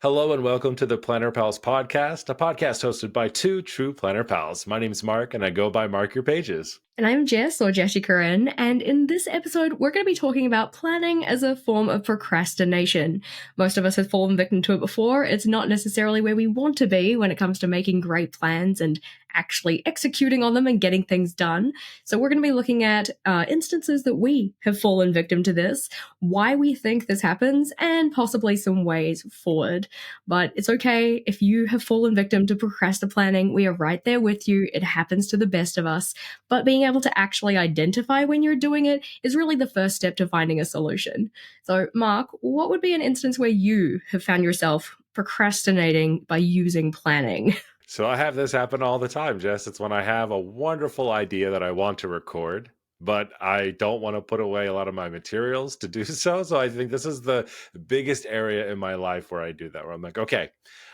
Hello and welcome to the Planner Pals podcast, a podcast hosted by two true Planner Pals. My name's Mark and I go by Mark Your Pages. And I'm Jess, or Jessie Corinne, and in this episode, we're going to be talking about planning as a form of procrastination. Most of us have fallen victim to it before. It's not necessarily where we want to be when it comes to making great plans and actually executing on them and getting things done. So we're going to be looking at instances that we have fallen victim to this, why we think this happens, and possibly some ways forward. But it's okay if you have fallen victim to procrastinating. We are right there with you. It happens to the best of us. But being able to actually identify when you're doing it is really the first step to finding a solution. So, Mark, what would be an instance where you have found yourself procrastinating by using planning? So I have this happen all the time, Jess. It's when I have a wonderful idea that I want to record, but I don't want to put away a lot of my materials to do so. So I think this is the biggest area in my life where I do that, where I'm like, okay,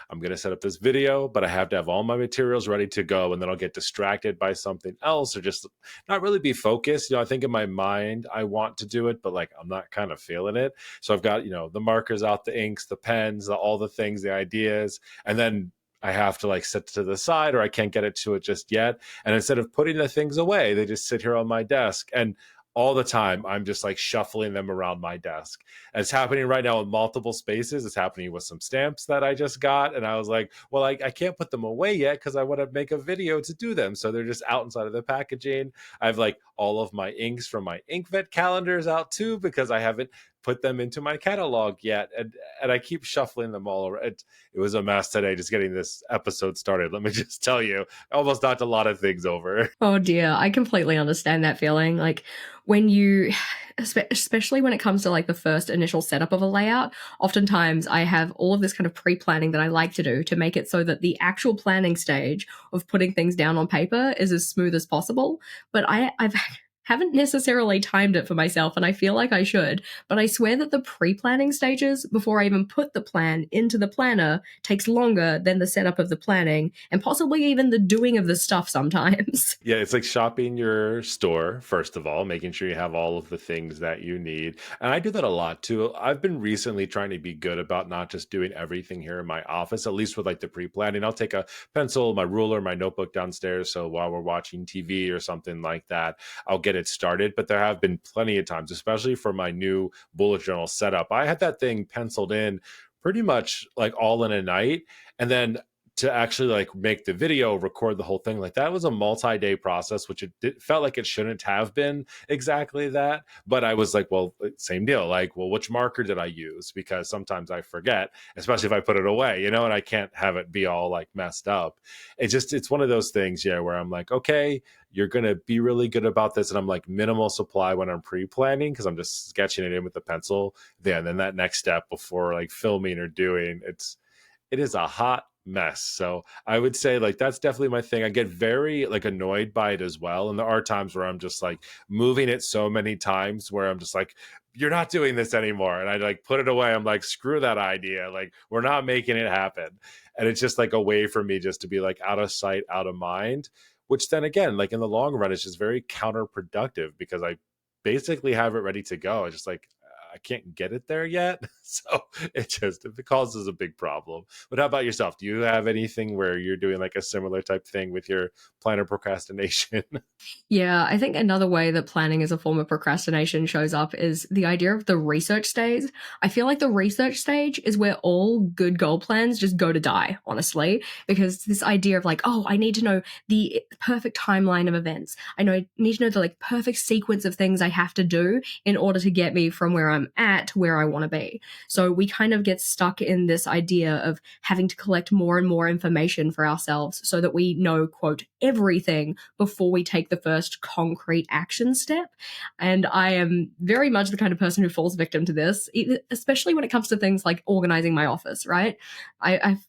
I'm going to set up this video, but I have to have all my materials ready to go. And then I'll get distracted by something else or just not really be focused. I think in my mind, I want to do it, but like I'm not kind of feeling it. So I've got, the markers out, the inks, the pens, all the things, the ideas. And then I have to like set to the side or I can't get it to it just yet. And instead of putting the things away, they just sit here on my desk. And all the time, I'm just like shuffling them around my desk. And it's happening right now in multiple spaces. It's happening with some stamps that I just got. And I was like, well, I can't put them away yet because I want to make a video to do them. So they're just out inside of the packaging. I have like all of my inks from my InkVet calendars out too because I haven't put them into my catalog yet. And I keep shuffling them all over. It was a mess today just getting this episode started. Let me just tell you, I almost knocked a lot of things over. Oh dear, I completely understand that feeling. Like when you, especially when it comes to like the first initial setup of a layout, oftentimes I have all of this kind of pre-planning that I like to do to make it so that the actual planning stage of putting things down on paper is as smooth as possible. But I've haven't necessarily timed it for myself, and I feel like I should, but I swear that the pre-planning stages before I even put the plan into the planner takes longer than the setup of the planning and possibly even the doing of the stuff sometimes. Yeah, it's like shopping your store, first of all, making sure you have all of the things that you need. And I do that a lot too. I've been recently trying to be good about not just doing everything here in my office, at least with like the pre planning. I'll take a pencil, my ruler, my notebook downstairs. So while we're watching TV or something like that, I'll get it started. But there have been plenty of times, especially for my new bullet journal setup, I had that thing penciled in pretty much like all in a night. And then to actually like make the video, record the whole thing, like that was a multi-day process, which felt like it shouldn't have been exactly that. But I was like, well, same deal. Like, well, which marker did I use? Because sometimes I forget, especially if I put it away, and I can't have it be all like messed up. It's one of those things, yeah, where I'm like, okay, you're going to be really good about this. And I'm like minimal supply when I'm pre-planning because I'm just sketching it in with the pencil. Then that next step before like filming or doing, it is a hot mess. So I would say like that's definitely my thing. I get very like annoyed by it as well. And there are times where I'm just like moving it so many times where I'm just like, you're not doing this anymore. And I like put it away. I'm like, screw that idea. Like we're not making it happen. And it's just like a way for me just to be like out of sight, out of mind, which then again, like in the long run, it's just very counterproductive because I basically have it ready to go. I just like I can't get it there yet. So it causes a big problem. But how about yourself? Do you have anything where you're doing like a similar type thing with your planner procrastination? Yeah, I think another way that planning as a form of procrastination shows up is the idea of the research stage. I feel like the research stage is where all good goal plans just go to die, honestly, because this idea of like, oh, I need to know the perfect timeline of events. I need to know the like perfect sequence of things I have to do in order to get me from where I'm at to where I want to be. So we kind of get stuck in this idea of having to collect more and more information for ourselves so that we know, quote, everything before we take the first concrete action step. And I am very much the kind of person who falls victim to this, especially when it comes to things like organizing my office, right? I've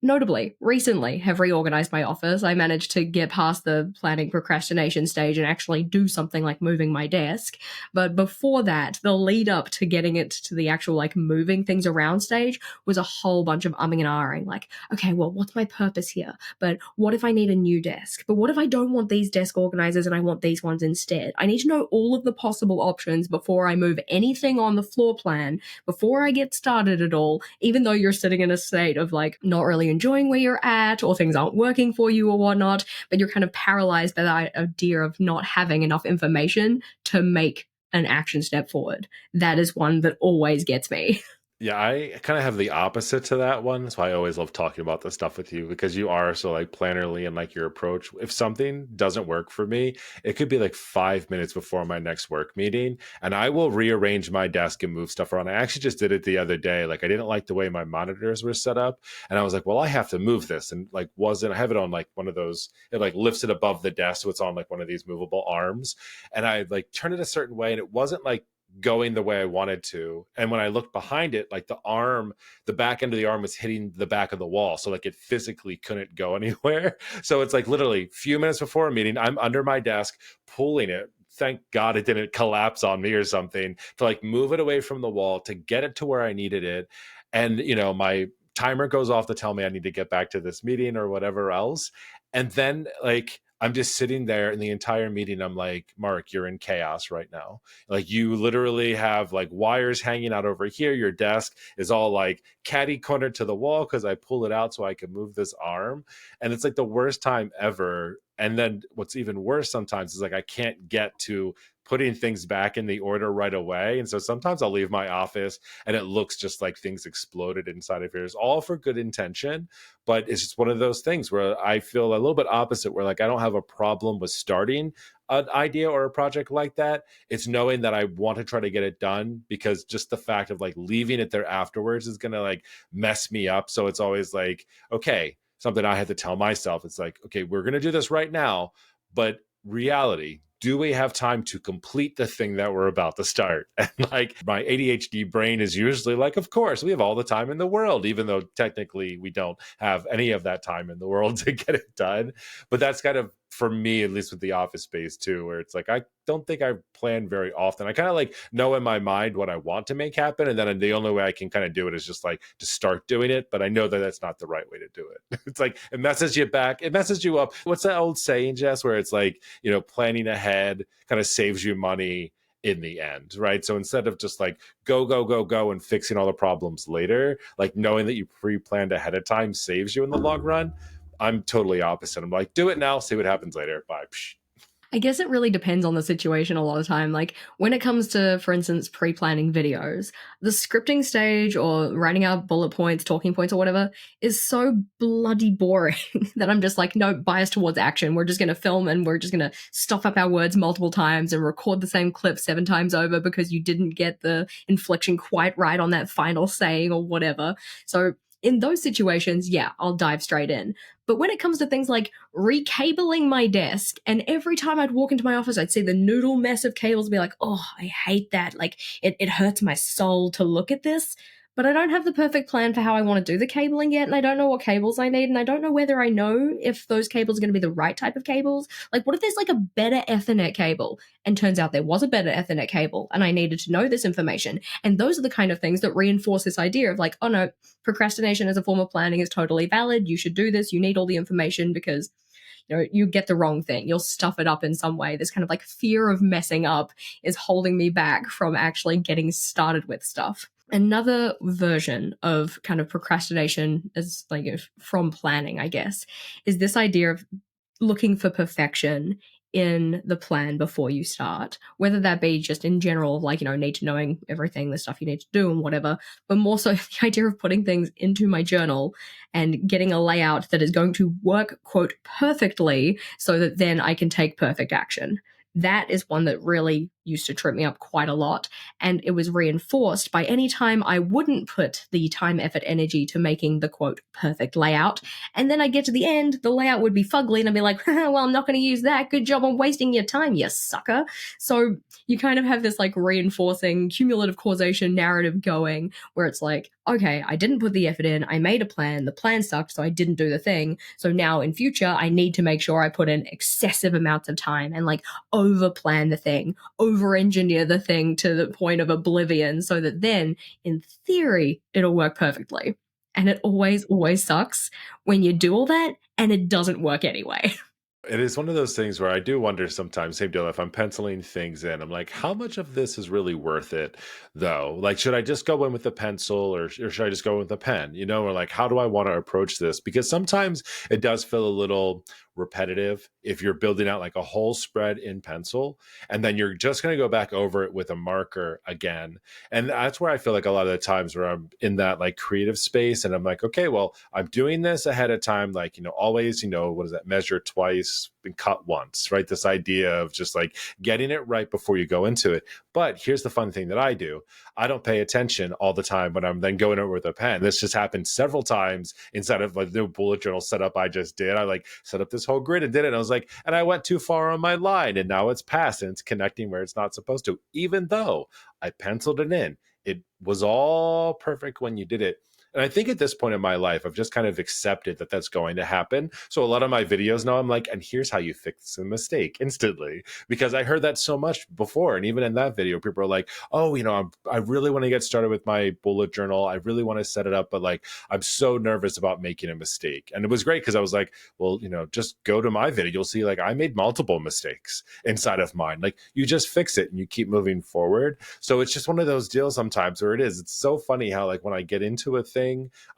notably, recently have reorganized my office. I managed to get past the planning procrastination stage and actually do something like moving my desk. But before that, the lead up to getting it to the actual like moving things around stage was a whole bunch of umming and ahhing. Like, okay, well, what's my purpose here? But what if I need a new desk? But what if I don't want these desk organizers and I want these ones instead? I need to know all of the possible options before I move anything on the floor plan, before I get started at all, even though you're sitting in a state of like not really enjoying where you're at or things aren't working for you or whatnot, but you're kind of paralyzed by the idea of not having enough information to make an action step forward. That is one that always gets me. Yeah, I kind of have the opposite to that one. That's why I always love talking about this stuff with you because you are so like plannerly and like your approach. If something doesn't work for me, it could be like 5 minutes before my next work meeting, and I will rearrange my desk and move stuff around. I actually just did it the other day. Like I didn't like the way my monitors were set up, and I was like, well, I have to move this, and like wasn't I have it on like one of those. It like lifts it above the desk, so it's on like one of these movable arms, and I like turned it a certain way, and it wasn't like going the way I wanted to. And when I looked behind it, like the back end of the arm was hitting the back of the wall. So like it physically couldn't go anywhere. So it's like literally a few minutes before a meeting, I'm under my desk pulling it. Thank God it didn't collapse on me or something to like move it away from the wall to get it to where I needed it. And, my timer goes off to tell me I need to get back to this meeting or whatever else. And then like, I'm just sitting there in the entire meeting. I'm like, Mark, you're in chaos right now. Like you literally have like wires hanging out over here. Your desk is all like catty cornered to the wall because I pull it out so I can move this arm. And it's like the worst time ever. And then what's even worse sometimes is like I can't get to putting things back in the order right away. And so sometimes I'll leave my office and it looks just like things exploded inside of here. It's all for good intention, but it's just one of those things where I feel a little bit opposite, where like I don't have a problem with starting an idea or a project like that. It's knowing that I want to try to get it done, because just the fact of like leaving it there afterwards is going to like mess me up. So it's always like, okay, something I had to tell myself. It's like, okay, we're going to do this right now, but reality, do we have time to complete the thing that we're about to start? And like my ADHD brain is usually like, of course, we have all the time in the world, even though technically we don't have any of that time in the world to get it done. But that's kind of for me, at least with the office space too, where it's like I don't think I plan very often. I kind of like know in my mind what I want to make happen, and then the only way I can kind of do it is just like to start doing it. But I know that that's not the right way to do it. It's like it messes you back, it messes you up. What's that old saying, Jess, where it's like, planning ahead kind of saves you money in the end, right? So instead of just like go, go, go, go and fixing all the problems later, like knowing that you pre-planned ahead of time saves you in the long run. I'm totally opposite. I'm like, do it now, see what happens later. Bye. Psh. I guess it really depends on the situation a lot of the time. Like when it comes to, for instance, pre-planning videos, the scripting stage or writing out bullet points, talking points or whatever is so bloody boring that I'm just like, no, bias towards action. We're just going to film and we're just going to stuff up our words multiple times and record the same clip 7 times over because you didn't get the inflection quite right on that final saying or whatever. So in those situations, yeah, I'll dive straight in. But when it comes to things like recabling my desk, and every time I'd walk into my office, I'd see the noodle mess of cables and be like, oh, I hate that. Like, it hurts my soul to look at this. But I don't have the perfect plan for how I want to do the cabling yet, and I don't know what cables I need, and I don't know whether I know if those cables are going to be the right type of cables. Like, what if there's like a better Ethernet cable? And turns out there was a better Ethernet cable, and I needed to know this information. And those are the kind of things that reinforce this idea of like, oh no, procrastination as a form of planning is totally valid. You should do this. You need all the information because you get the wrong thing. You'll stuff it up in some way. This kind of like fear of messing up is holding me back from actually getting started with stuff. Another version of kind of procrastination as like from planning, I guess, is this idea of looking for perfection in the plan before you start, whether that be just in general, like, need to knowing everything, the stuff you need to do and whatever, but more so the idea of putting things into my journal and getting a layout that is going to work, quote, perfectly so that then I can take perfect action. That is one that really used to trip me up quite a lot. And it was reinforced by any time I wouldn't put the time, effort, energy to making the quote perfect layout. And then I'd get to the end, the layout would be fugly, and I'd be like, well, I'm not going to use that. Good job on wasting your time, you sucker. So you kind of have this like reinforcing cumulative causation narrative going where it's like, okay, I didn't put the effort in, I made a plan, the plan sucked, so I didn't do the thing. So now in future, I need to make sure I put in excessive amounts of time and like over plan the thing, over engineer the thing to the point of oblivion so that then, in theory, it'll work perfectly. And it always, always sucks when you do all that and it doesn't work anyway. It is one of those things where I do wonder sometimes, same deal, if I'm penciling things in, I'm like, how much of this is really worth it, though? Like, should I just go in with a pencil or should I just go with a pen? Or like, how do I want to approach this? Because sometimes it does feel a little repetitive if you're building out like a whole spread in pencil and then you're just going to go back over it with a marker again. And that's where I feel like a lot of the times where I'm in that like creative space and I'm like, okay, well, I'm doing this ahead of time. Like, always, what is that? Measure twice and cut once, right? This idea of just like getting it right before you go into it. But here's the fun thing that I do. I don't pay attention all the time when I'm then going over with a pen. This just happened several times inside of like the bullet journal setup I just did. I like set up this whole grid and did it. And I was like, and I went too far on my line and now it's passed and it's connecting where it's not supposed to, even though I penciled it in. It was all perfect when you did it. And I think at this point in my life, I've just kind of accepted that that's going to happen. So a lot of my videos now, I'm like, and here's how you fix a mistake instantly, because I heard that so much before. And even in that video, people are like, oh, I really want to get started with my bullet journal. I really want to set it up, but like, I'm so nervous about making a mistake. And it was great because I was like, well, just go to my video. You'll see like I made multiple mistakes inside of mine. Like you just fix it and you keep moving forward. So it's just one of those deals sometimes where it's so funny how like when I get into a thing,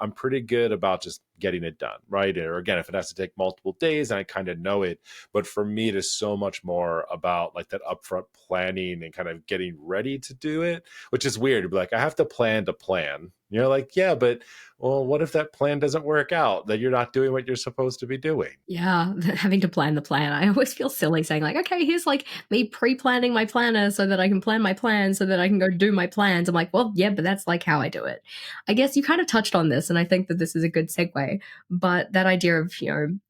I'm pretty good about just getting it done, right? Or again, if it has to take multiple days, I kind of know it. But for me, it is so much more about like that upfront planning and kind of getting ready to do it, which is weird to be like, I have to plan to plan. You're like, yeah, but well, what if that plan doesn't work out? That you're not doing what you're supposed to be doing? Yeah, having to plan the plan. I always feel silly saying like, okay, here's like me pre-planning my planner so that I can plan my plans so that I can go do my plans. I'm like, well, yeah, but that's like how I do it. I guess you kind of touched on this, and I think that this is a good segue. But that idea of,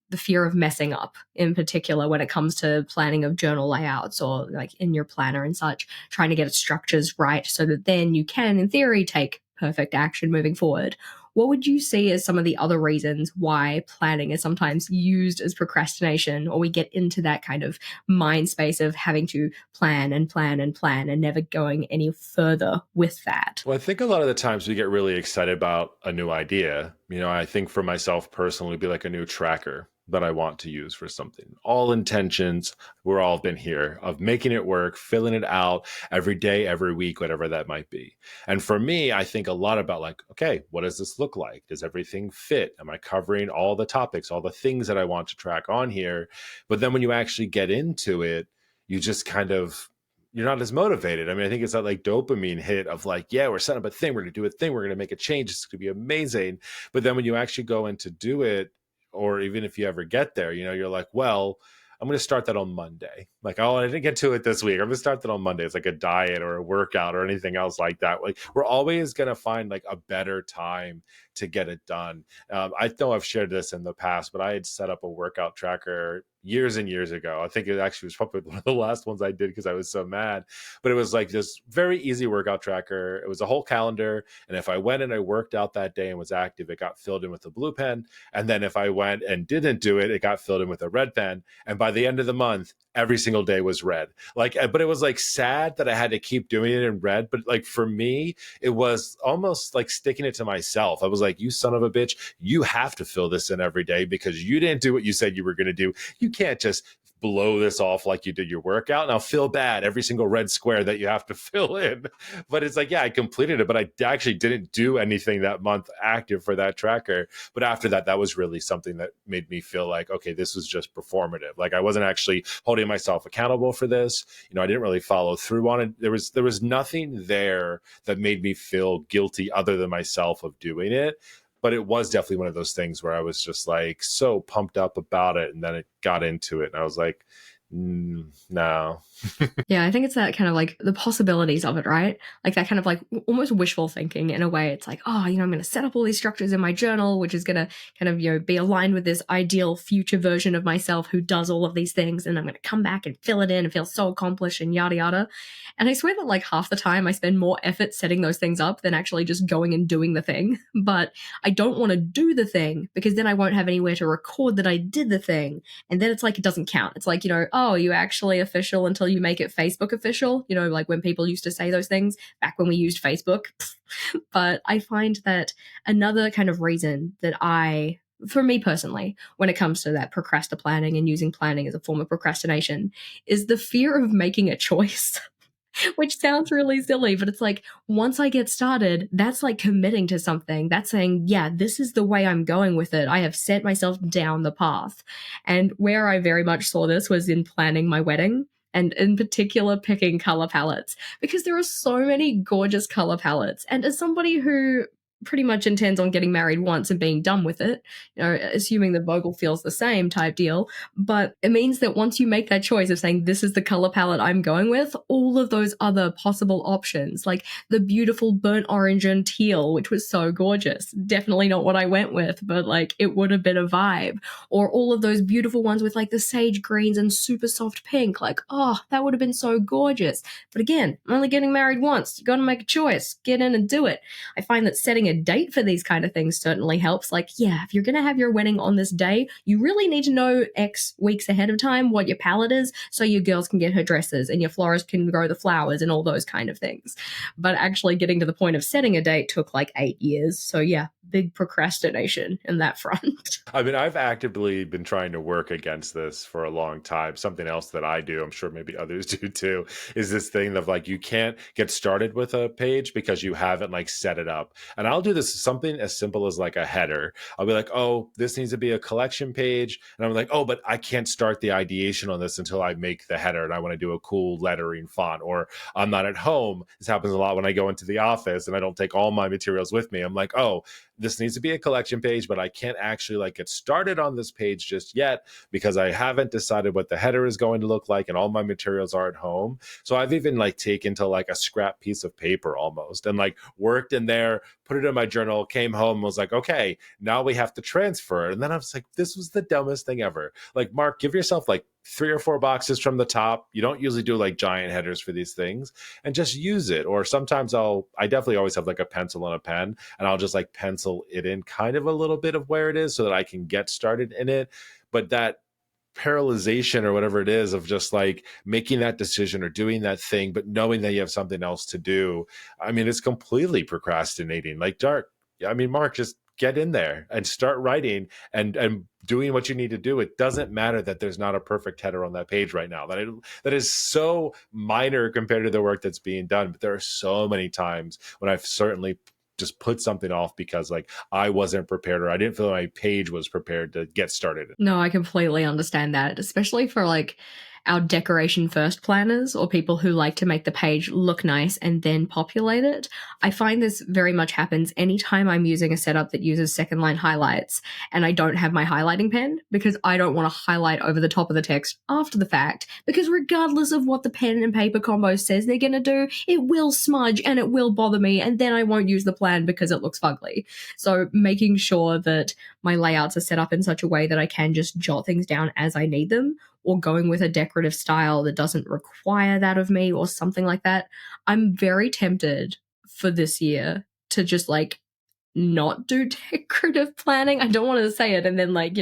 the fear of messing up in particular when it comes to planning of journal layouts or like in your planner and such, trying to get its structures right so that then you can, in theory, take perfect action moving forward. What would you see as some of the other reasons why planning is sometimes used as procrastination, or we get into that kind of mind space of having to plan and plan and plan and never going any further with that? Well, I think a lot of the times we get really excited about a new idea. I think for myself personally, it'd be like a new tracker that I want to use for something. All intentions, we're all been here of making it work, filling it out every day, every week, whatever that might be. And for me, I think a lot about like, okay, what does this look like? Does everything fit? Am I covering all the topics, all the things that I want to track on here? But then when you actually get into it, you just kind of you're not as motivated. I mean, I think it's that like dopamine hit of like, yeah, we're setting up a thing, we're gonna do a thing, we're gonna make a change, it's gonna be amazing. But then when you actually go in to do it, or even if you ever get there, you're like, well, I'm going to start that on Monday. Like, oh, I didn't get to it this week. I'm going to start that on Monday. It's like a diet or a workout or anything else like that. Like, we're always going to find like a better time to get it done. I know I've shared this in the past, but I had set up a workout tracker years and years ago. I think it actually was probably one of the last ones I did because I was so mad. But it was like this very easy workout tracker. It was a whole calendar. And if I went and I worked out that day and was active, it got filled in with a blue pen. And then if I went and didn't do it, it got filled in with a red pen. And by the end of the month, every single day was red. Like, but it was like sad that I had to keep doing it in red. But like for me, it was almost like sticking it to myself. I was like, you son of a bitch, you have to fill this in every day because you didn't do what you said you were going to do. You can't just blow this off like you did your workout and I'll feel bad every single red square that you have to fill in. But it's like, yeah, I completed it, but I actually didn't do anything that month active for that tracker. But after that, that was really something that made me feel like, okay, this was just performative. Like I wasn't actually holding myself accountable for this. I didn't really follow through on it. There was nothing there that made me feel guilty other than myself of doing it. But it was definitely one of those things where I was just like so pumped up about it. And then it got into it. And I was like, No. Yeah, I think it's that kind of like the possibilities of it, right? Like that kind of like almost wishful thinking in a way. It's like, oh, I'm going to set up all these structures in my journal, which is going to kind of, be aligned with this ideal future version of myself who does all of these things. And I'm going to come back and fill it in and feel so accomplished and yada yada. And I swear that like half the time I spend more effort setting those things up than actually just going and doing the thing. But I don't want to do the thing because then I won't have anywhere to record that I did the thing. And then it's like it doesn't count. It's like, oh, you actually official until you make it Facebook official, like when people used to say those things back when we used Facebook. But I find that another kind of reason that for me personally, when it comes to that planning and using planning as a form of procrastination, is the fear of making a choice. Which sounds really silly, but it's like once I get started, that's like committing to something. That's saying, yeah, this is the way I'm going with it. I have set myself down the path. And where I very much saw this was in planning my wedding. And in particular, picking color palettes because there are so many gorgeous color palettes. And as somebody who pretty much intends on getting married once and being done with it, assuming the Vogel feels the same type deal, but it means that once you make that choice of saying, this is the color palette I'm going with, all of those other possible options, like the beautiful burnt orange and teal, which was so gorgeous, definitely not what I went with, but like it would have been a vibe, or all of those beautiful ones with like the sage greens and super soft pink, like, oh, that would have been so gorgeous. But again, I'm only getting married once. You got to make a choice, get in and do it. I find that setting a date for these kind of things certainly helps. Like, yeah, if you're going to have your wedding on this day, you really need to know X weeks ahead of time what your palette is so your girls can get her dresses and your florist can grow the flowers and all those kind of things. But actually getting to the point of setting a date took like 8 years. So yeah, big procrastination in that front. I mean, I've actively been trying to work against this for a long time. Something else that I do, I'm sure maybe others do too, is this thing of like you can't get started with a page because you haven't like set it up. And I'll do this something as simple as like a header. I'll be like, oh, this needs to be a collection page. And I'm like, oh, but I can't start the ideation on this until I make the header and I want to do a cool lettering font, or I'm not at home. This happens a lot when I go into the office and I don't take all my materials with me. I'm like, oh, this needs to be a collection page, but I can't actually like get started on this page just yet because I haven't decided what the header is going to look like and all my materials are at home. So I've even like taken to like a scrap piece of paper almost and like worked in there, put it in my journal, came home, was like, okay, now we have to transfer it. And then I was like, this was the dumbest thing ever. Like, Mark, give yourself like 3 or 4 boxes from the top. You don't usually do like giant headers for these things, and just use it. Or sometimes I definitely always have like a pencil and a pen, and I'll just like pencil it in kind of a little bit of where it is so that I can get started in it. But that paralyzation or whatever it is of just like making that decision or doing that thing, but knowing that you have something else to do, I mean, it's completely procrastinating. Like, Mark, just get in there and start writing and doing what you need to do. It doesn't matter that there's not a perfect header on that page right now. That is so minor compared to the work that's being done. But there are so many times when I've certainly just put something off because like I wasn't prepared or I didn't feel my page was prepared to get started. No, I completely understand that, especially for like our decoration first planners or people who like to make the page look nice and then populate it. I find this very much happens anytime I'm using a setup that uses second line highlights and I don't have my highlighting pen because I don't want to highlight over the top of the text after the fact, because regardless of what the pen and paper combo says they're going to do, it will smudge and it will bother me, and then I won't use the plan because it looks fugly. So making sure that my layouts are set up in such a way that I can just jot things down as I need them, or going with a decorative style that doesn't require that of me or something like that. I'm very tempted for this year to just like not do decorative planning. I don't want to say it and then like,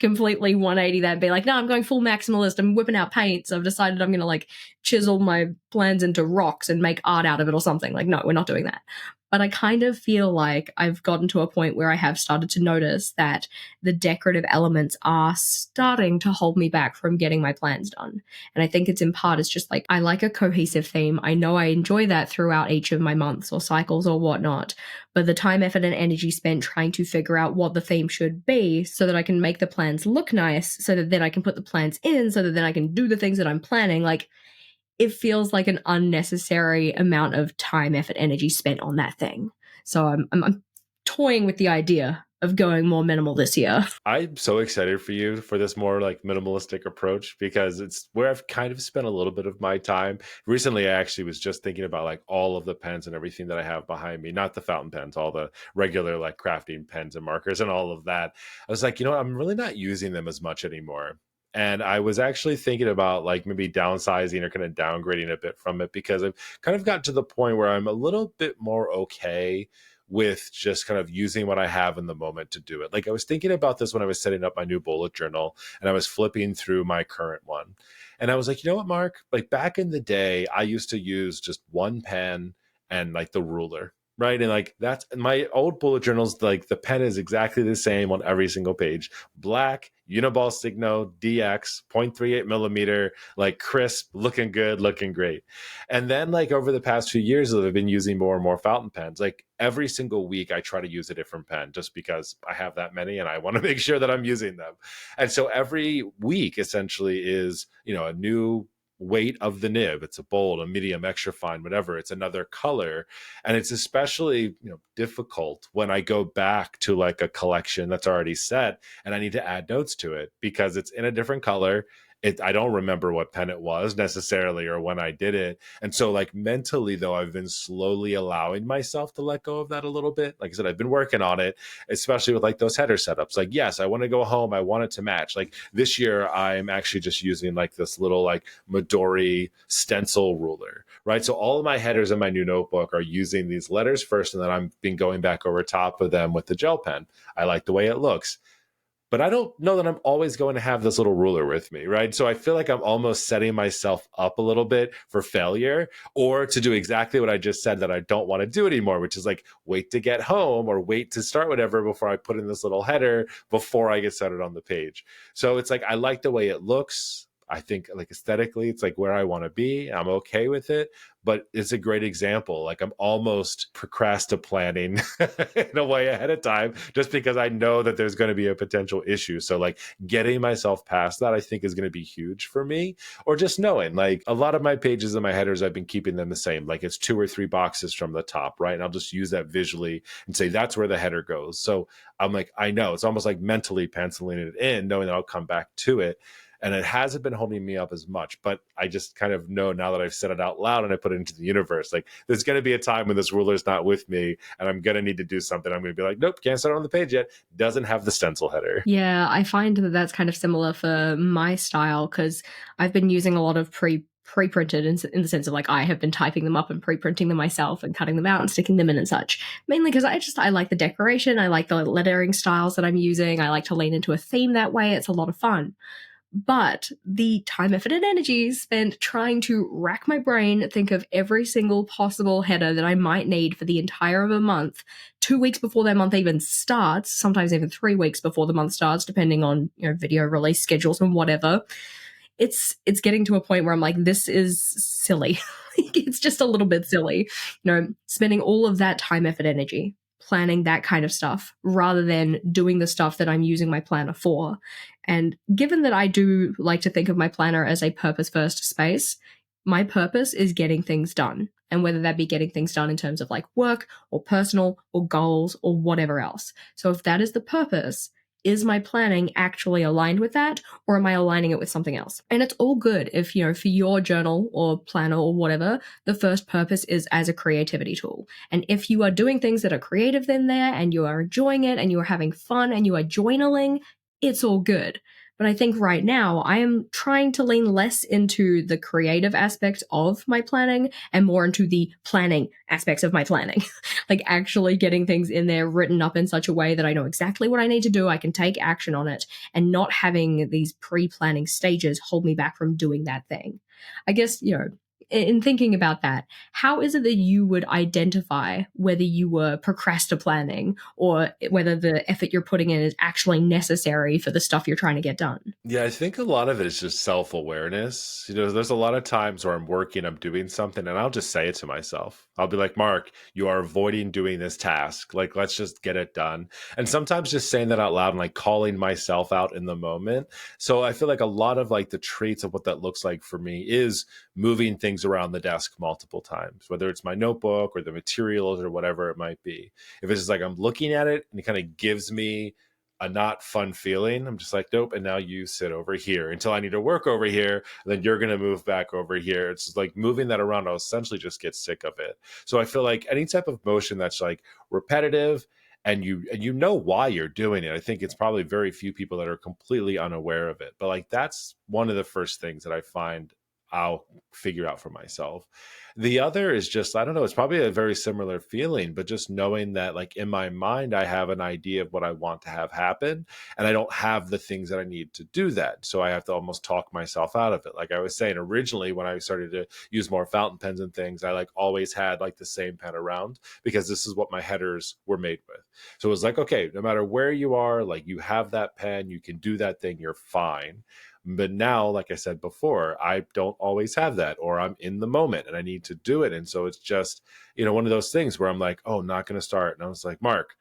completely 180 that and be like, no, I'm going full maximalist. I'm whipping out paint. So I've decided I'm going to like chisel my plans into rocks and make art out of it or something. Like, no, we're not doing that. But I kind of feel like I've gotten to a point where I have started to notice that the decorative elements are starting to hold me back from getting my plans done. And I think it's in part, it's just like, I like a cohesive theme. I know I enjoy that throughout each of my months or cycles or whatnot. But the time, effort, and energy spent trying to figure out what the theme should be so that I can make the plans look nice, so that then I can put the plans in, so that then I can do the things that I'm planning, like, it feels like an unnecessary amount of time, effort, energy spent on that thing. So I'm toying with the idea of going more minimal this year. I'm so excited for you for this more like minimalistic approach because it's where I've kind of spent a little bit of my time. Recently, I actually was just thinking about like all of the pens and everything that I have behind me, not the fountain pens, all the regular like crafting pens and markers and all of that. I was like, you know what? I'm really not using them as much anymore. And I was actually thinking about like maybe downsizing or kind of downgrading a bit from it because I've kind of got to the point where I'm a little bit more okay with just kind of using what I have in the moment to do it. Like I was thinking about this when I was setting up my new bullet journal and I was flipping through my current one. And I was like, you know what, Mark? Like back in the day, I used to use just one pen and like the ruler. Right. And like that's my old bullet journals, like the pen is exactly the same on every single page. Black, Uniball Signo, DX, 0.38 millimeter, like crisp, looking good, looking great. And then like over the past few years, I've been using more and more fountain pens. Like every single week, I try to use a different pen just because I have that many and I want to make sure that I'm using them. And so every week essentially is, you know, a new weight of the nib. It's a bold, a medium, extra fine, whatever. It's another color. And it's especially, you know, difficult when I go back to like a collection that's already set and I need to add notes to it because it's in a different color. I don't remember what pen it was necessarily or when I did it. And so like mentally though, I've been slowly allowing myself to let go of that a little bit. Like I said, I've been working on it, especially with like those header setups. Like, yes, I want to go home. I want it to match. Like this year, I'm actually just using like this little like Midori stencil ruler, right? So all of my headers in my new notebook are using these letters first, and then I'm been going back over top of them with the gel pen. I like the way it looks, but I don't know that I'm always going to have this little ruler with me, right? So I feel like I'm almost setting myself up a little bit for failure or to do exactly what I just said that I don't want to do anymore, which is like wait to get home or wait to start whatever before I put in this little header before I get started on the page. So it's like I like the way it looks. I think like aesthetically, it's like where I want to be. I'm okay with it, but it's a great example. Like I'm almost procrastinating in a way ahead of time, just because I know that there's going to be a potential issue. So like getting myself past that, I think is going to be huge for me. Or just knowing like a lot of my pages and my headers, I've been keeping them the same. Like it's 2 or 3 boxes from the top, right? And I'll just use that visually and say that's where the header goes. So I'm like, I know it's almost like mentally penciling it in, knowing that I'll come back to it, and it hasn't been holding me up as much, but I just kind of know now that I've said it out loud and I put it into the universe, like there's going to be a time when this ruler is not with me and I'm going to need to do something. I'm going to be like, nope, can't start on the page yet. Doesn't have the stencil header. Yeah, I find that that's kind of similar for my style because I've been using a lot of pre-printed in the sense of like I have been typing them up and pre-printing them myself and cutting them out and sticking them in and such. Mainly because I like the decoration, I like the lettering styles that I'm using. I like to lean into a theme that way. It's a lot of fun. But the time, effort, and energy spent trying to rack my brain, think of every single possible header that I might need for the entire of a month, 2 weeks before that month even starts, sometimes even 3 weeks before the month starts, depending on video release schedules and whatever. It's getting to a point where I'm like, this is silly. It's just a little bit silly, spending all of that time, effort, energy planning that kind of stuff rather than doing the stuff that I'm using my planner for. And given that I do like to think of my planner as a purpose first space, my purpose is getting things done. And whether that be getting things done in terms of like work or personal or goals or whatever else. So if that is the purpose, is my planning actually aligned with that, or am I aligning it with something else? And it's all good if, for your journal or planner or whatever, the first purpose is as a creativity tool. And if you are doing things that are creative in there and you are enjoying it and you are having fun and you are journaling, it's all good. But I think right now I am trying to lean less into the creative aspect of my planning and more into the planning aspects of my planning. Like actually getting things in there written up in such a way that I know exactly what I need to do. I can take action on it and not having these pre-planning stages hold me back from doing that thing. I guess, in thinking about that, how is it that you would identify whether you were procrastinating or whether the effort you're putting in is actually necessary for the stuff you're trying to get done? Yeah, I think a lot of it is just self-awareness. There's a lot of times where I'm working, I'm doing something, and I'll just say it to myself. I'll be like, Mark, you are avoiding doing this task. Like, let's just get it done. And sometimes just saying that out loud and like calling myself out in the moment. So I feel like a lot of like the traits of what that looks like for me is moving things things around the desk multiple times, whether it's my notebook or the materials or whatever it might be. If it's just like I'm looking at it and it kind of gives me a not fun feeling, I'm just like, nope. And now you sit over here until I need to work over here. And then you're going to move back over here. It's just like moving that around. I'll essentially just get sick of it. So I feel like any type of motion that's like repetitive and you know why you're doing it. I think it's probably very few people that are completely unaware of it. But like that's one of the first things that I find I'll figure out for myself. The other is just, I don't know, it's probably a very similar feeling, but just knowing that, like, in my mind, I have an idea of what I want to have happen, and I don't have the things that I need to do that. So I have to almost talk myself out of it. Like I was saying originally, when I started to use more fountain pens and things, I like always had like the same pen around because this is what my headers were made with. So it was like, okay, no matter where you are, like you have that pen, you can do that thing, you're fine. But now, like I said before, I don't always have that, or I'm in the moment and I need to do it. And so it's just, one of those things where I'm like, oh, not going to start. And I was like, Mark,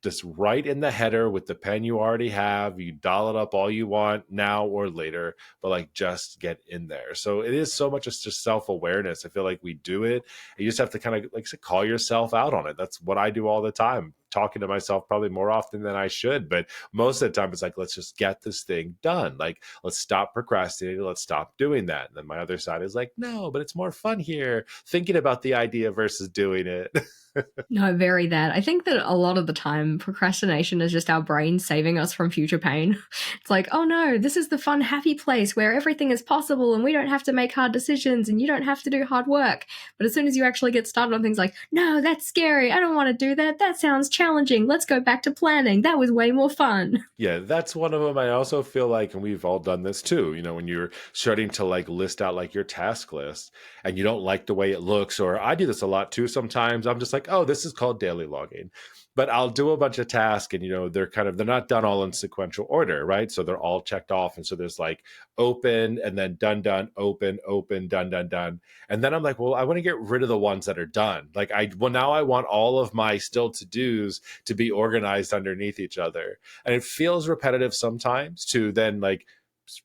just write in the header with the pen you already have. You doll it up all you want now or later, but like just get in there. So it is so much just self-awareness. I feel like we do it. You just have to kind of like call yourself out on it. That's what I do all the time, talking to myself probably more often than I should. But most of the time it's like, let's just get this thing done. Like, let's stop procrastinating. Let's stop doing that. And then my other side is like, no, but it's more fun here thinking about the idea versus doing it. No, very that. I think that a lot of the time, procrastination is just our brain saving us from future pain. It's like, oh no, this is the fun, happy place where everything is possible and we don't have to make hard decisions and you don't have to do hard work. But as soon as you actually get started on things like, no, that's scary. I don't want to do that. That sounds challenging. Let's go back to planning. That was way more fun. Yeah, that's one of them. I also feel like, and we've all done this too, when you're starting to like list out like your task list and you don't like the way it looks, or I do this a lot too sometimes. I'm just like, oh, this is called daily logging. But I'll do a bunch of tasks and they're not done all in sequential order, right? So they're all checked off. And so there's like open and then done, done, open, done, done, done. And then I'm like, well, I want to get rid of the ones that are done. Like now I want all of my still to-dos to be organized underneath each other. And it feels repetitive sometimes to then like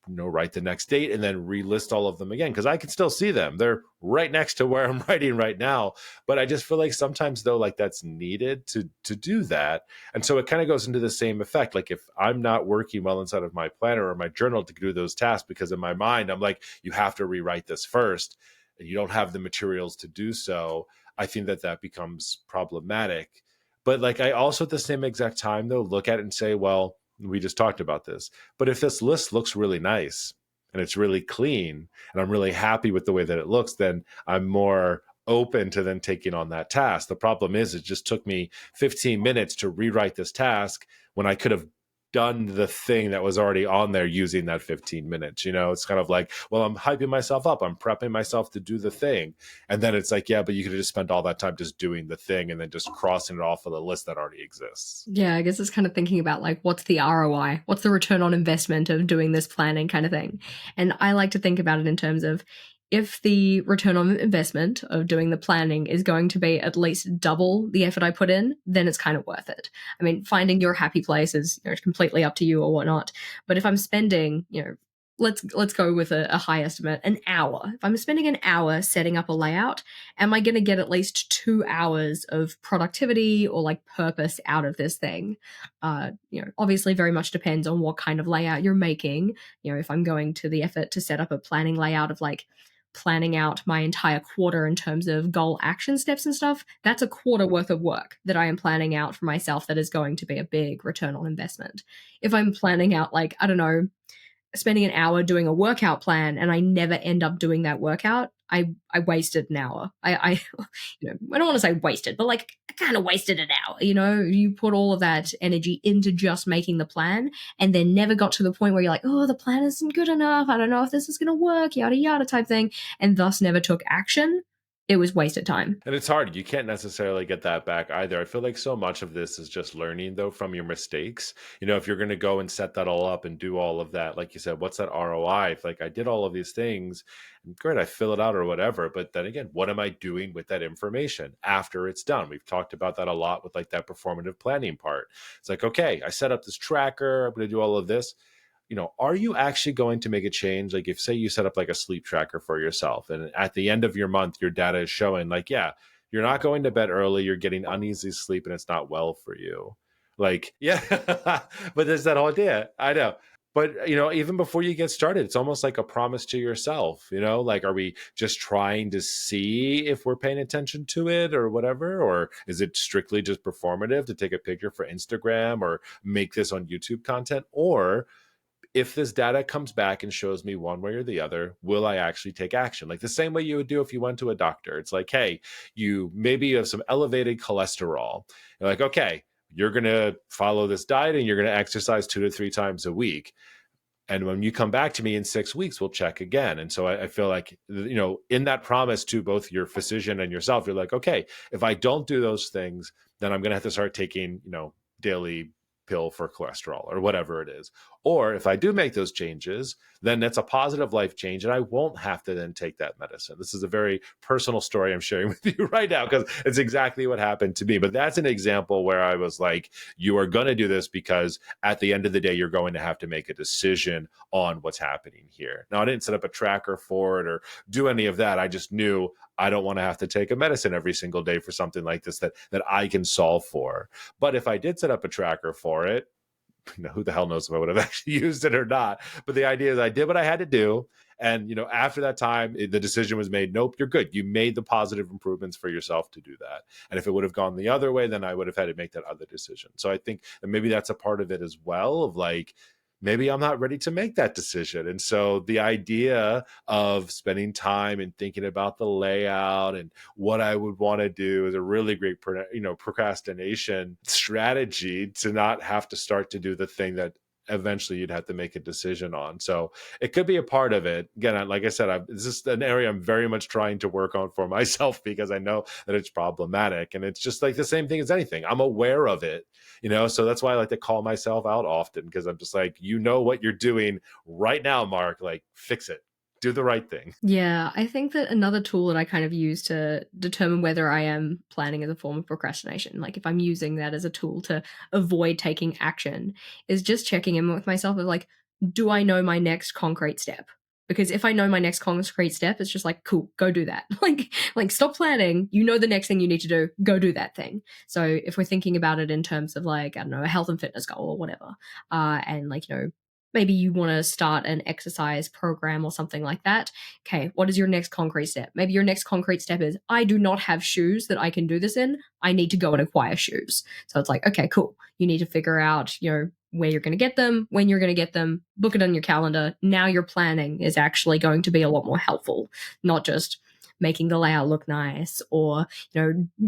write the next date and then relist all of them again, because I can still see them. They're right next to where I'm writing right now. But I just feel like sometimes though, like that's needed to do that. And so it kind of goes into the same effect. Like if I'm not working well inside of my planner or my journal to do those tasks, because in my mind I'm like, you have to rewrite this first and you don't have the materials to do so, I think that becomes problematic. But like I also at the same exact time though look at it and say, well, we just talked about this, but if this list looks really nice and it's really clean and I'm really happy with the way that it looks, then I'm more open to then taking on that task. The problem is it just took me 15 minutes to rewrite this task when I could have done the thing that was already on there using that 15 minutes. It's kind of like, well, I'm hyping myself up, I'm prepping myself to do the thing, and then it's like, yeah, but you could have just spent all that time just doing the thing and then just crossing it off of the list that already exists. Yeah, I guess it's kind of thinking about like, what's the ROI? What's the return on investment of doing this planning kind of thing? And I like to think about it in terms of, if the return on investment of doing the planning is going to be at least double the effort I put in, then it's kind of worth it. I mean, finding your happy place is completely up to you or whatnot. But if I'm spending, let's go with a high estimate, an hour. If I'm spending an hour setting up a layout, am I going to get at least 2 hours of productivity or like purpose out of this thing? Obviously very much depends on what kind of layout you're making. If I'm going to the effort to set up a planning layout of like planning out my entire quarter in terms of goal action steps and stuff, that's a quarter worth of work that I am planning out for myself that is going to be a big return on investment. If I'm planning out, like, I don't know, spending an hour doing a workout plan and I never end up doing that workout, I wasted an hour. I I don't want to say wasted, but like I kind of wasted an hour. You put all of that energy into just making the plan and then never got to the point where you're like, oh, the plan isn't good enough. I don't know if this is going to work, yada, yada type thing, and thus never took action. It was wasted time. And it's hard. You can't necessarily get that back either. I feel like so much of this is just learning, though, from your mistakes. If you're going to go and set that all up and do all of that, like you said, what's that ROI? If like I did all of these things, and great, I fill it out or whatever. But then again, what am I doing with that information after it's done? We've talked about that a lot with like that performative planning part. It's like, okay, I set up this tracker. I'm going to do all of this. are you actually going to make a change? Like if say you set up like a sleep tracker for yourself and at the end of your month, your data is showing like, yeah, you're not going to bed early, you're getting uneasy sleep and it's not well for you. Like, yeah, but there's that whole idea. I know. But even before you get started, it's almost like a promise to yourself, like are we just trying to see if we're paying attention to it or whatever? Or is it strictly just performative to take a picture for Instagram or make this on YouTube content? Or if this data comes back and shows me one way or the other, will I actually take action? Like the same way you would do if you went to a doctor. It's like, hey, you have some elevated cholesterol. You're like, okay, you're going to follow this diet and you're going to exercise 2 to 3 times a week. And when you come back to me in 6 weeks, we'll check again. And so I feel like, in that promise to both your physician and yourself, you're like, okay, if I don't do those things, then I'm going to have to start taking, daily pill for cholesterol or whatever it is. Or if I do make those changes, then that's a positive life change and I won't have to then take that medicine. This is a very personal story I'm sharing with you right now because it's exactly what happened to me. But that's an example where I was like, you are going to do this because at the end of the day, you're going to have to make a decision on what's happening here. Now, I didn't set up a tracker for it or do any of that. I just knew I don't want to have to take a medicine every single day for something like this that I can solve for. But if I did set up a tracker for it, who the hell knows if I would have actually used it or not. But the idea is I did what I had to do. And, after that time, the decision was made, nope, you're good. You made the positive improvements for yourself to do that. And if it would have gone the other way, then I would have had to make that other decision. So I think that maybe that's a part of it as well of like, maybe I'm not ready to make that decision. And so the idea of spending time and thinking about the layout and what I would want to do is a really great, procrastination strategy to not have to start to do the thing that eventually you'd have to make a decision on. So it could be a part of it. Again, like I said, this is an area I'm very much trying to work on for myself because I know that it's problematic. And it's just like the same thing as anything. I'm aware of it, so that's why I like to call myself out often because I'm just like, what you're doing right now, Mark, like fix it, do the right thing. Yeah, I think that another tool that I kind of use to determine whether I am planning as a form of procrastination, like if I'm using that as a tool to avoid taking action, is just checking in with myself of like, do I know my next concrete step? Because if I know my next concrete step, it's just like, cool, go do that. like stop planning. You know the next thing you need to do, go do that thing. So if we're thinking about it in terms of like, I don't know, a health and fitness goal or whatever, and like, maybe you want to start an exercise program or something like that. Okay, what is your next concrete step? Maybe your next concrete step is, I do not have shoes that I can do this in. I need to go and acquire shoes. So it's like, okay, cool. You need to figure out, where you're going to get them, when you're going to get them, book it on your calendar. Now your planning is actually going to be a lot more helpful, not just making the layout look nice or,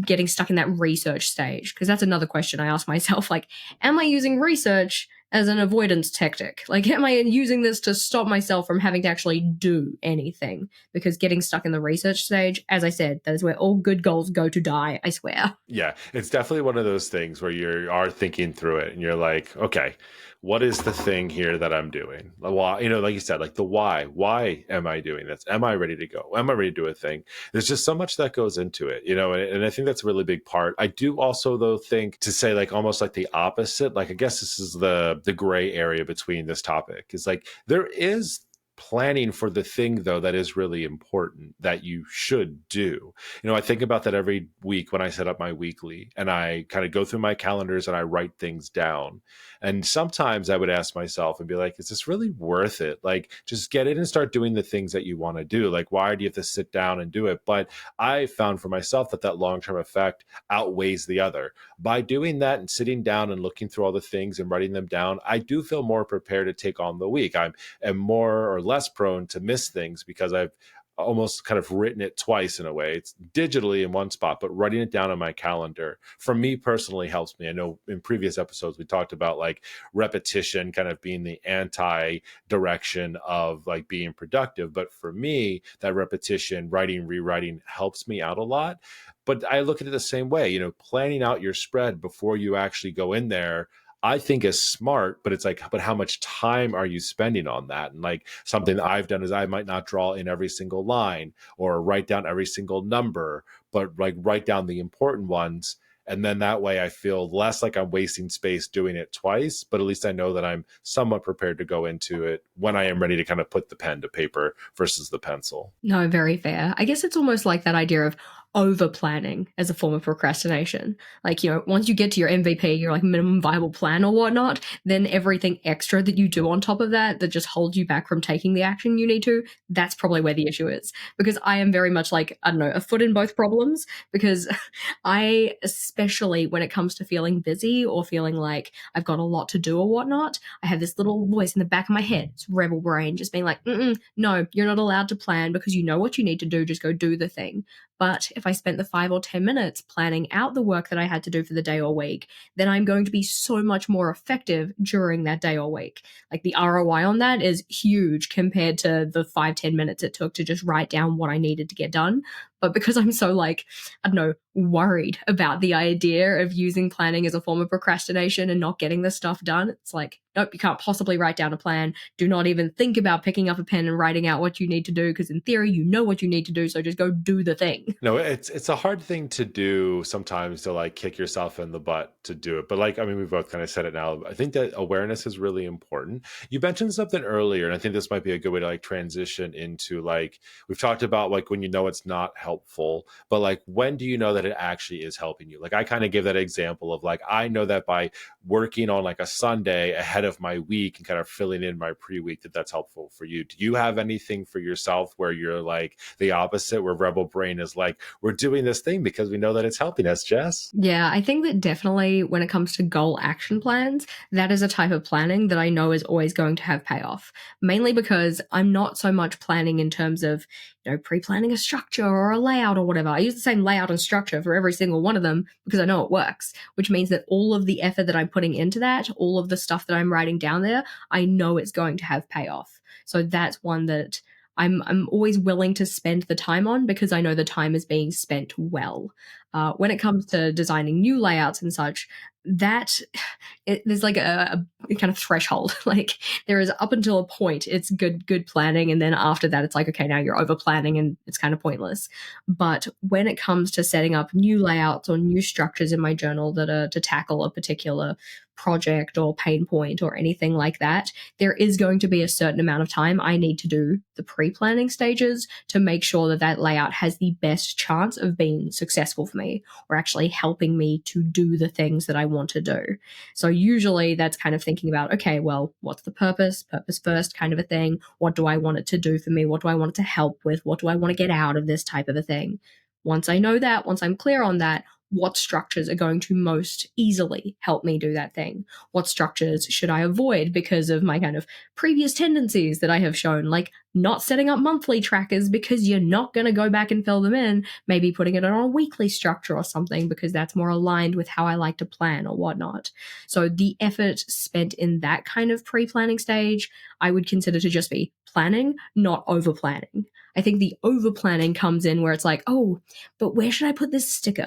getting stuck in that research stage. Because that's another question I ask myself, like, am I using research as an avoidance tactic? Like, am I using this to stop myself from having to actually do anything? Because getting stuck in the research stage, as I said, that is where all good goals go to die, I swear. Yeah, it's definitely one of those things where you are thinking through it and you're like, okay, what is the thing here that I'm doing? Why, like you said, like the why. Why am I doing this? Am I ready to go? Am I ready to do a thing? There's just so much that goes into it, and I think that's a really big part. I do also though think to say like almost like the opposite, like I guess this is the gray area between this topic is like there is planning for the thing though that is really important that you should do. I think about that every week when I set up my weekly and I kind of go through my calendars and I write things down. And sometimes I would ask myself and be like, is this really worth it? Like, just get in and start doing the things that you want to do. Like, why do you have to sit down and do it? But I found for myself that long-term effect outweighs the other. By doing that and sitting down and looking through all the things and writing them down, I do feel more prepared to take on the week. I'm am more or less prone to miss things because I've almost kind of written it twice in a way. It's digitally in one spot, but writing it down on my calendar for me personally helps me. I know in previous episodes we talked about like repetition kind of being the anti direction of like being productive. But for me, that repetition, writing, rewriting helps me out a lot. But I look at it the same way, planning out your spread before you actually go in there I think is smart, but it's like, but how much time are you spending on that? And like something that I've done is I might not draw in every single line or write down every single number, but like write down the important ones And then that way I feel less like I'm wasting space doing it twice, but at least I know that I'm somewhat prepared to go into it when I am ready to kind of put the pen to paper versus the pencil. No, very fair. I guess it's almost like that idea of over planning as a form of procrastination. Like, once you get to your MVP, your like minimum viable plan or whatnot, then everything extra that you do on top of that that just holds you back from taking the action you need to, that's probably where the issue is. Because I am very much like, I don't know, a foot in both problems because I, especially when it comes to feeling busy or feeling like I've got a lot to do or whatnot, I have this little voice in the back of my head, it's rebel brain, just being like, no, you're not allowed to plan because you know what you need to do, just go do the thing. But if I spent the 5 or 10 minutes planning out the work that I had to do for the day or week, then I'm going to be so much more effective during that day or week. Like the ROI on that is huge compared to the 5, 10 minutes it took to just write down what I needed to get done. But because I'm so like, I don't know, worried about the idea of using planning as a form of procrastination and not getting the stuff done, it's like, nope, you can't possibly write down a plan. Do not even think about picking up a pen and writing out what you need to do because in theory you know what you need to do, so just go do the thing. No, it's a hard thing to do sometimes to like kick yourself in the butt to do it. But like, I mean, we both kind of said it now. I think that awareness is really important. You mentioned something earlier, and I think this might be a good way to like transition into like we've talked about like when you know it's not helpful, but like when do you know that it actually is helping you? Like I kind of give that example of like I know that by working on like a Sunday ahead of my week and kind of filling in my pre-week that's helpful for you. Do you have anything for yourself where you're like the opposite, where rebel brain is like, we're doing this thing because we know that it's helping us, Jess? Yeah, I think that definitely when it comes to goal action plans, that is a type of planning that I know is always going to have payoff. Mainly because I'm not so much planning in terms of, pre-planning a structure or a layout or whatever. I use the same layout and structure for every single one of them because I know it works, which means that all of the effort that I'm putting into that, all of the stuff that I'm writing down there, I know it's going to have payoff. So that's one that I'm always willing to spend the time on because I know the time is being spent well. When it comes to designing new layouts and such, that there's like a kind of threshold. Like there is up until a point, it's good planning, and then after that, it's like okay, now you're over planning and it's kind of pointless. But when it comes to setting up new layouts or new structures in my journal that are to tackle a particular project or pain point or anything like that, there is going to be a certain amount of time I need to do the pre-planning stages to make sure that that layout has the best chance of being successful for me or actually helping me to do the things that I want to do. So usually that's kind of thinking about, okay, well, what's the purpose? Purpose first kind of a thing. What do I want it to do for me? What do I want it to help with? What do I want to get out of this type of a thing? Once I know that, once I'm clear on that, what structures are going to most easily help me do that thing? What structures should I avoid because of my kind of previous tendencies that I have shown, like not setting up monthly trackers because you're not going to go back and fill them in, maybe putting it on a weekly structure or something because that's more aligned with how I like to plan or whatnot. So the effort spent in that kind of pre-planning stage, I would consider to just be planning, not over planning. I think the over planning comes in where it's like, oh, but where should I put this sticker?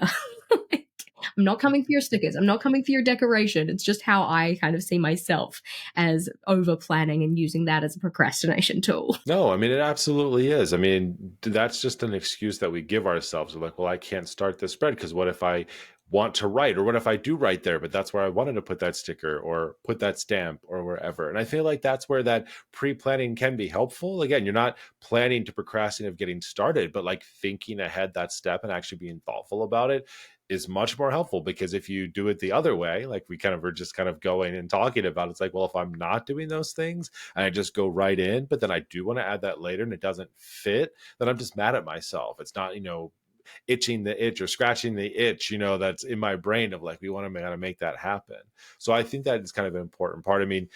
I'm not coming for your stickers. I'm not coming for your decoration. It's just how I kind of see myself as over planning and using that as a procrastination tool. No, I mean, it absolutely is. I mean, that's just an excuse that we give ourselves. We're like, well, I can't start this spread because what if I want to write, or what if I do write there, but that's where I wanted to put that sticker or put that stamp or wherever. And I feel like that's where that pre-planning can be helpful. Again, you're not planning to procrastinate of getting started, but like thinking ahead that step and actually being thoughtful about it is much more helpful, because if you do it the other way, like we kind of were just kind of going and talking about, it's like, well, if I'm not doing those things and I just go right in, but then I do want to add that later and it doesn't fit, then I'm just mad at myself. It's not, itching the itch or scratching the itch, that's in my brain of like, we want to make that happen. So I think that is kind of an important part. I mean,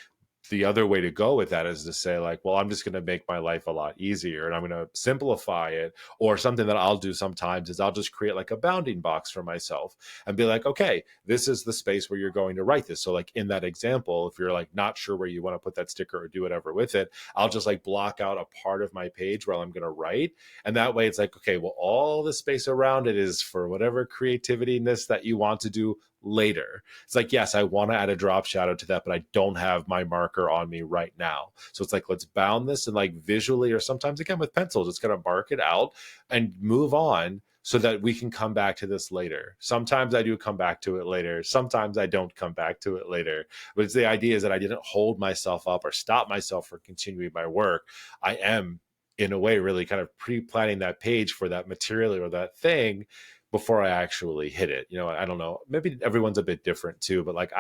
the other way to go with that is to say like, well, I'm just going to make my life a lot easier and I'm going to simplify it. Or something that I'll do sometimes is I'll just create like a bounding box for myself and be like, okay, this is the space where you're going to write this. So like in that example, if you're like not sure where you want to put that sticker or do whatever with it, I'll just like block out a part of my page where I'm going to write. And that way it's like, okay, well, all the space around it is for whatever creativity-ness that you want to do later. It's like, yes, I want to add a drop shadow to that, but I don't have my marker on me right now. So it's like, let's bound this and like visually, or sometimes again with pencils, it's going to mark it out and move on so that we can come back to this later. Sometimes I do come back to it later. Sometimes I don't come back to it later. But it's the idea is that I didn't hold myself up or stop myself from continuing my work. I am, in a way, really kind of pre-planning that page for that material or that thing before I actually hit it. I don't know. Maybe everyone's a bit different too, but like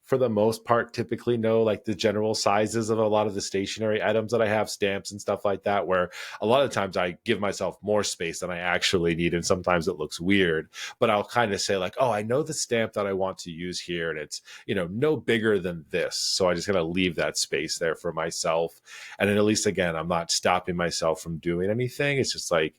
for the most part, typically know like the general sizes of a lot of the stationary items that I have, stamps and stuff like that, where a lot of times I give myself more space than I actually need. And sometimes it looks weird, but I'll kind of say like, oh, I know the stamp that I want to use here. And it's, no bigger than this. So I just got to leave that space there for myself. And then at least, again, I'm not stopping myself from doing anything. It's just like,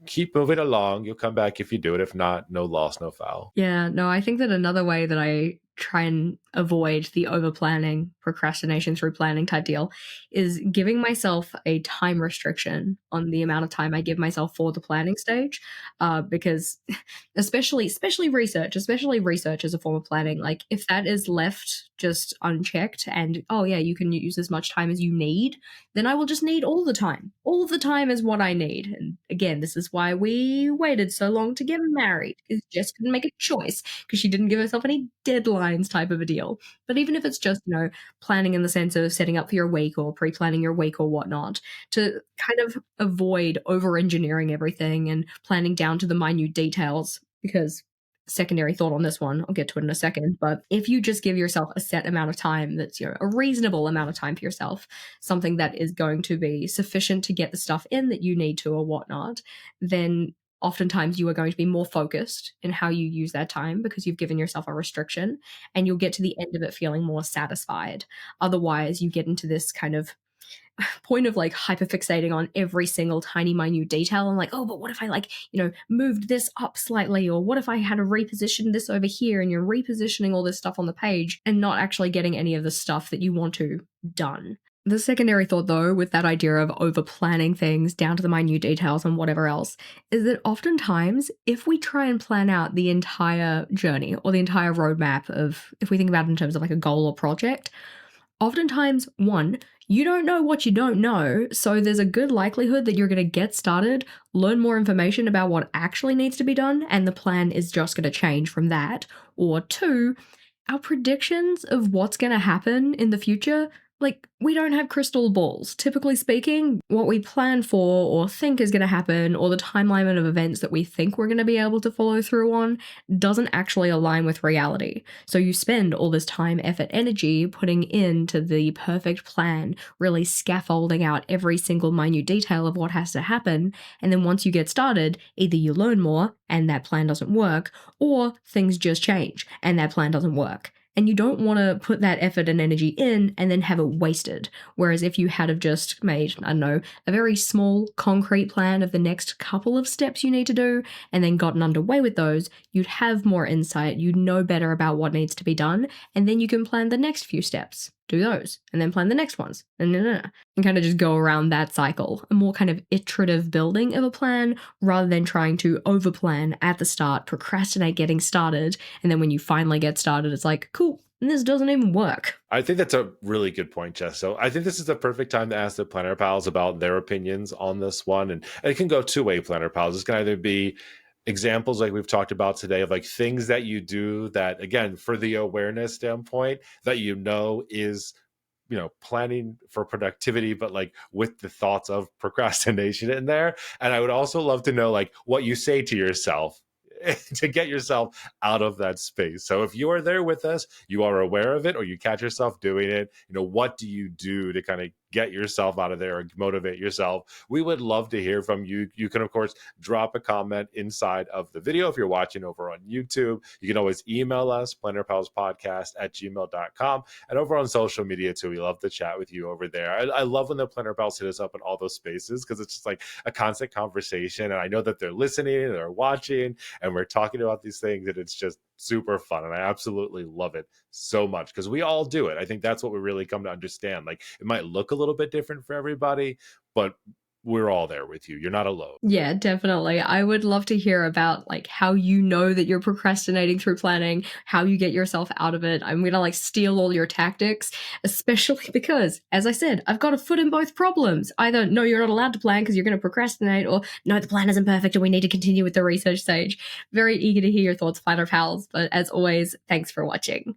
keep moving along. You'll come back if you do it. If not, no loss, no foul. Yeah, no, I think that another way that I try and avoid the over planning, procrastination through planning type deal is giving myself a time restriction on the amount of time I give myself for the planning stage. Because especially research as a form of planning, like if that is left just unchecked and oh yeah, you can use as much time as you need, then I will just need all the time. All of the time is what I need. And again, this is why we waited so long to get married, because Jess couldn't make a choice because she didn't give herself any deadlines type of a deal. But even if it's just, planning in the sense of setting up for your week or pre-planning your week or whatnot, to kind of avoid over-engineering everything and planning down to the minute details, because secondary thought on this one, I'll get to it in a second, but if you just give yourself a set amount of time that's a reasonable amount of time for yourself, something that is going to be sufficient to get the stuff in that you need to or whatnot, then oftentimes you are going to be more focused in how you use that time because you've given yourself a restriction, and you'll get to the end of it feeling more satisfied. Otherwise, you get into this kind of point of like hyperfixating on every single tiny minute detail and like, oh, but what if I like, moved this up slightly, or what if I had to reposition this over here, and you're repositioning all this stuff on the page and not actually getting any of the stuff that you want to done. The secondary thought, though, with that idea of over planning things down to the minute details and whatever else, is that oftentimes, if we try and plan out the entire journey or the entire roadmap of, if we think about it in terms of like a goal or project, oftentimes, one, you don't know what you don't know, so there's a good likelihood that you're going to get started, learn more information about what actually needs to be done, and the plan is just going to change from that. Or two, our predictions of what's going to happen in the future, like, we don't have crystal balls. Typically speaking, what we plan for or think is going to happen, or the timeline of events that we think we're going to be able to follow through on, doesn't actually align with reality. So you spend all this time, effort, energy putting into the perfect plan, really scaffolding out every single minute detail of what has to happen. And then once you get started, either you learn more and that plan doesn't work, or things just change and that plan doesn't work. And you don't want to put that effort and energy in and then have it wasted. Whereas if you had have just made, I don't know, a very small concrete plan of the next couple of steps you need to do and then gotten underway with those, you'd have more insight, you'd know better about what needs to be done, and then you can plan the next few steps. Do those, and then plan the next ones, and kind of just go around that cycle. A more kind of iterative building of a plan rather than trying to overplan at the start, procrastinate getting started, and then when you finally get started, it's like, cool, and this doesn't even work. I think that's a really good point, Jess. So I think this is the perfect time to ask the Planner Pals about their opinions on this one. And it can go two-way, Planner Pals. This can either be examples like we've talked about today of like things that you do that, again, for the awareness standpoint, that is planning for productivity, but like with the thoughts of procrastination in there. And I would also love to know like what you say to yourself to get yourself out of that space. So if you are there with us, you are aware of it, or you catch yourself doing it, what do you do to kind of get yourself out of there or motivate yourself? We would love to hear from you. You can, of course, drop a comment inside of the video if you're watching over on YouTube. You can always email us, plannerpalspodcast@gmail.com. And over on social media too, we love to chat with you over there. I love when the Planner Pals hit us up in all those spaces because it's just like a constant conversation. And I know that they're listening and they're watching and we're talking about these things, and it's just super fun. And I absolutely love it so much because we all do it. I think that's what we really come to understand. Like it might look a little bit different for everybody, but we're all there with you. You're not alone. Yeah, definitely. I would love to hear about like how you know that you're procrastinating through planning, how you get yourself out of it. I'm gonna like steal all your tactics, especially because, as I said, I've got a foot in both problems. Either no, you're not allowed to plan because you're gonna procrastinate, or no, the plan isn't perfect and we need to continue with the research stage. Very eager to hear your thoughts, Planner Pals. But as always, thanks for watching.